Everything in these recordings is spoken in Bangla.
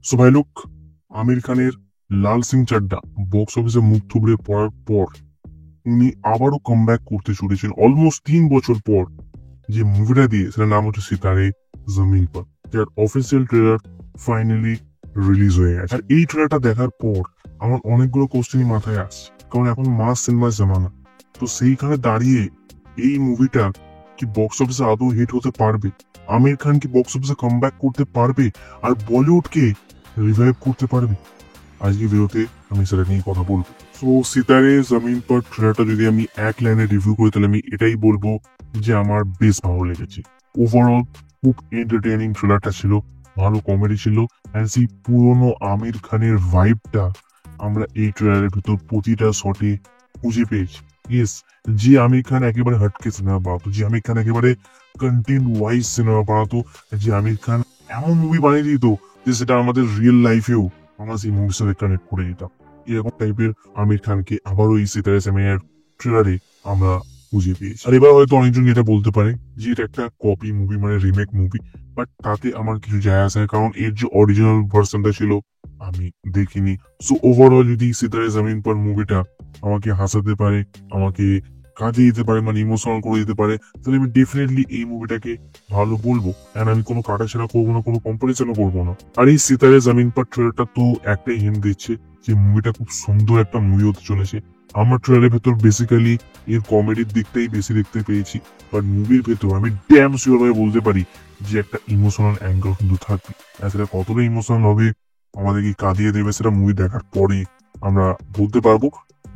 সো ভাই লোক, আমির খানের লাল সিং চাড্ডা বক্স অফিসে মুখ থুবড়ে পড়ার পর উনি আবারও কামব্যাক করতে চলেছেন অলমোস্ট 3 বছর পর। যে মুভিটা দিয়ে, সেটার নাম হচ্ছে সিতারে জমিন পর, যার অফিসিয়াল ট্রেলার ফাইনালি রিলিজ হয়ে গেছে। আর এই ট্রেলারটা দেখার পর আমার অনেকগুলো কোশ্চেনই মাথায় আসছে, কারণ এখন মাস সিনেমার জামানা। তো সেইখানে দাঁড়িয়ে এই মুভিটা কি বক্স অফিসে আদৌ হিট হতে পারবে? আমির খান কি বক্স অফিসে কামব্যাক করতে পারবে আর বলিউডকে রিভাইভ করতে পারবে? আজকে ভিডিওতে আমি সেটা নিয়ে কথা বলবো। তো সিতারে জমিন পর ট্রেলারটা যদি আমি এক লাইনে রিভিউ করি, তাহলে আমি এটাই বলবো যে আমার বেশ ভালো লেগেছে। ওভারঅল খুব এন্টারটেইনিং ট্রেলারটা ছিল, ভালো কমেডি ছিল, এন্ড সেই পুরনো আমির খানের ভাইবটা আমরা এই ট্রেলারের ভিতর প্রতিটা শটে খুঁজে পেয়েছি। ইয়েস, যে আমির খান একেবারে হটকে সিনেমা বানাতো, যে আমির খান একেবারে কন্টেন্ট ওয়াইজ সিনেমা বানাতো, যে আমির খান এমন মুভি বানিয়ে দিত যে সেটা আমাদের রিয়েল লাইফেও আমরা সেই মুভির সাথে কানেক্ট করে দিতাম। এরকম টাইপের আমির খানকে আবারও এই সিতারে জামিনের ট্রেলারে আমরা খুঁজে পেয়েছি। আর এবার হয়তো অনেকজন এটা বলতে পারে যে এটা একটা কপি মুভি, মানে রিমেক মুভি, বাট তাতে আমার কিছু যায় আসে না, কারণ এর যে অরিজিনাল ভার্সনটা ছিল আমি দেখিনি। সো ওভারঅল যদি সিতারে জামিন পর মুভিটা আমাকে হাসাতে পারে, আমাকে কাঁদিয়ে দিতে পারে, মানে ইমোশনাল করে দিতে পারে, তাহলে আমি ডেফিনেটলি এই মুভিটাকে ভালো বলবো। এন্ড আমি কোনো কাটাছেড়া করবো না, কোনো কম্পারিজনও করবো না। আর এই সিতারে জামিন পর ট্রেলারটা তো একটাই হিন্ট দিচ্ছে যে মুভিটা খুব সুন্দর একটা মুভি হতে চলেছে। আমার ট্রেলারের ভেতর বেসিক্যালি এর কমেডির দিকটাই বেশি দেখতে পেয়েছি, বাট মুভির ভেতর আমি ড্যাম শিওর ভাবে বলতে পারি যে একটা ইমোশনাল অ্যাঙ্গেল কিন্তু থাকবে। আর সেটা কতটা ইমোশনাল হবে, আমাদেরকে কাঁদিয়ে দেবে, সেটা মুভি দেখার পরে আমরা বলতে পারবো।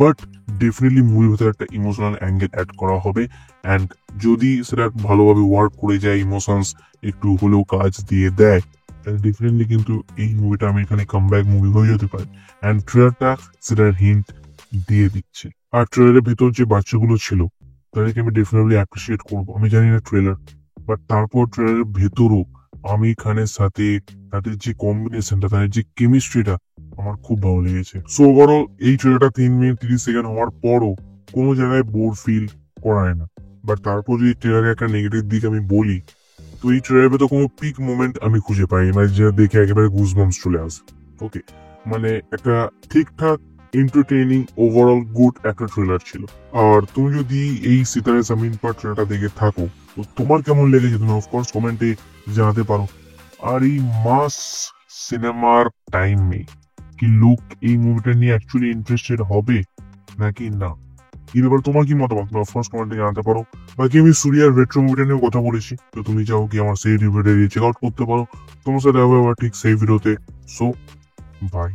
বাট ডেফিনেটলি মুভির ভেতরে একটা ইমোশনাল অ্যাঙ্গেল অ্যাড করা হবে, অ্যান্ড যদি সেটা ভালোভাবে ওয়ার্ক করে যায়, ইমোশনস একটু হলেও কাজ দিয়ে দেয়, তাহলে ডেফিনেটলি কিন্তু এই মুভিটা আমি এখানে কামব্যাক মুভি হয়ে যেতে পারে। অ্যান্ড ট্রেলারটা সেটার হিন্ট দিয়ে দিচ্ছে। আর ট্রেলারের ভেতর যে বাচ্চাগুলো ছিল তাদেরকে আমি ডেফিনেটলি অ্যাপ্রিসিয়েট করবো। আমি জানি না ট্রেলার, বাট তারপর ট্রেলারের ভেতরও আমির খানের সাথে তাদের যে কম্বিনেশনটা, তাদের যে কেমিস্ট্রিটা আমার খুব ভালো লেগেছে। সো ওভারঅল এই ট্রেলারটা 3 মিনিট 30 সেকেন্ড হওয়ার পরও কোনো জায়গায় বোর ফিল করায় না। বাট তারপর যদি ট্রেলারের একটা নেগেটিভ দিক আমি বলি, তো এই ট্রেলারের ভেতর কোনো পিক মোমেন্ট আমি খুঁজে পাই, মানে যেটা দেখে একেবারে গুজবাম্পস চলে আসে। ওকে, মানে একটা ঠিকঠাক এন্টারটেইনিং ওভারঅল গুড একটা ট্রেলার ছিল। আর তুমি যদি এই সিতারে জামিন পর ট্রেলারটা দেখে থাকো, তো তোমার কেমন লেগেছে তুমি অফকোর্স কমেন্টে জানাতে পারো। আর এই মাস সিনেমার টাইমে কি লোক এই মুভিটা নিয়ে অ্যাকচুয়ালি ইন্টারেস্টেড হবে নাকি না, এই ব্যাপারে তোমার কি মতামত তুমি অফকোর্স কমেন্টে জানাতে পারো। বাকি আমি সুরিয়ার রেট্রো মুভিটা নিয়েও কথা বলেছি, তো তুমি চাও কি আমার সেই রিভিউটা চেক আউট করতে পারো। তোমার সাথে হবে আবার ঠিক সেই ভিডিওতে। So by.